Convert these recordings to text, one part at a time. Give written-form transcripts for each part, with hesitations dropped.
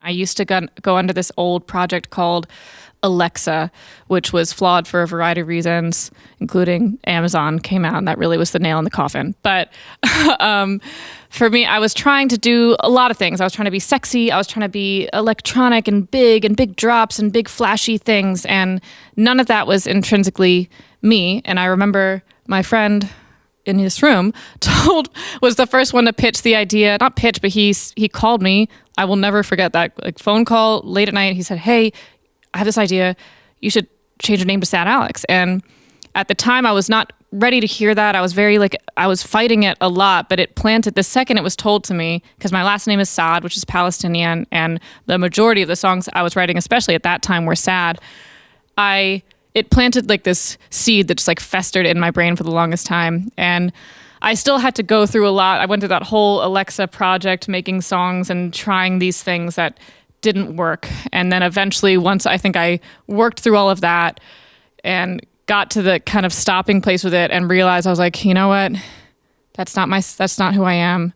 I used to go under this old project called Alexa, which was flawed for a variety of reasons, including Amazon came out, and that really was the nail in the coffin. But for me, I was trying to do a lot of things. I was trying to be sexy. I was trying to be electronic and big drops and big flashy things. And none of that was intrinsically me. And I remember my friend in his room was the first one to pitch the idea, not pitch, but he called me. I will never forget that phone call late at night. He said, "Hey, I have this idea. You should change your name to Sad Alex." And at the time I was not ready to hear that. I was I was fighting it a lot, but it planted the second it was told to me, because my last name is Saad, which is Palestinian, and the majority of the songs I was writing, especially at that time, were sad. It planted this seed that just festered in my brain for the longest time. And I still had to go through a lot. I went through that whole Alexa project, making songs and trying these things that didn't work. And then eventually, once I think I worked through all of that and got to the kind of stopping place with it and realized, I was like, you know what? That's not who I am.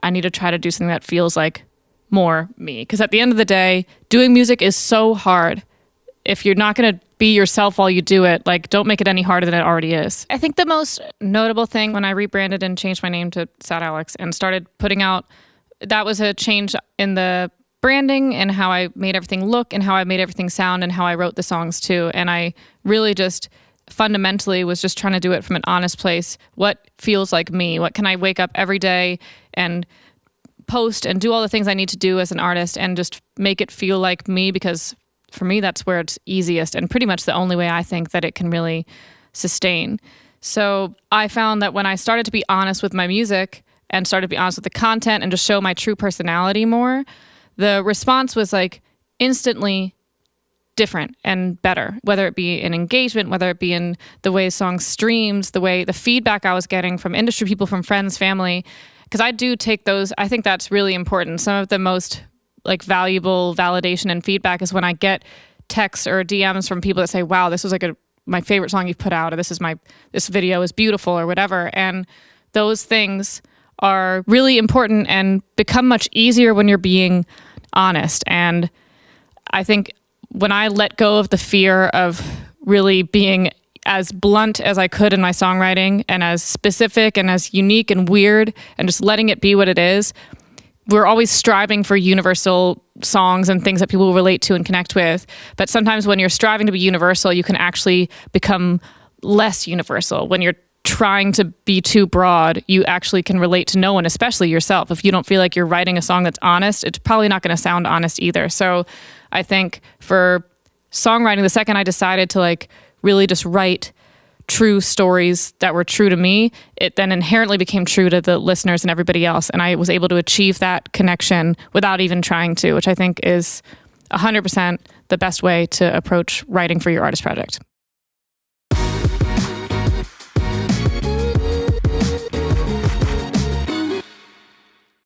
I need to try to do something that feels like more me. Because at the end of the day, doing music is so hard. If you're not going to be yourself while you do it, don't make it any harder than it already is. I think the most notable thing when I rebranded and changed my name to Sad Alex and started putting out, that was a change in the branding and how I made everything look and how I made everything sound and how I wrote the songs too. And I really just fundamentally was just trying to do it from an honest place. What feels like me? What can I wake up every day and post and do all the things I need to do as an artist and just make it feel like me? Because for me, that's where it's easiest and pretty much the only way I think that it can really sustain. So I found that when I started to be honest with my music and started to be honest with the content and just show my true personality more, the response was instantly different and better, whether it be in engagement, whether it be in the way songs streamed, the feedback I was getting from industry people, from friends, family, because I do take those. I think that's really important. Some of the most valuable validation and feedback is when I get texts or DMs from people that say, "Wow, this was my favorite song you've put out," or this video is beautiful," or whatever. And those things are really important and become much easier when you're being honest. And I think when I let go of the fear of really being as blunt as I could in my songwriting and as specific and as unique and weird and just letting it be what it is, we're always striving for universal songs and things that people will relate to and connect with. But sometimes when you're striving to be universal, you can actually become less universal. When you're trying to be too broad, you actually can relate to no one, especially yourself. If you don't feel like you're writing a song that's honest, it's probably not going to sound honest either. So I think for songwriting, the second I decided to really just write true stories that were true to me, it then inherently became true to the listeners and everybody else. And I was able to achieve that connection without even trying to, which I think is 100% the best way to approach writing for your artist project.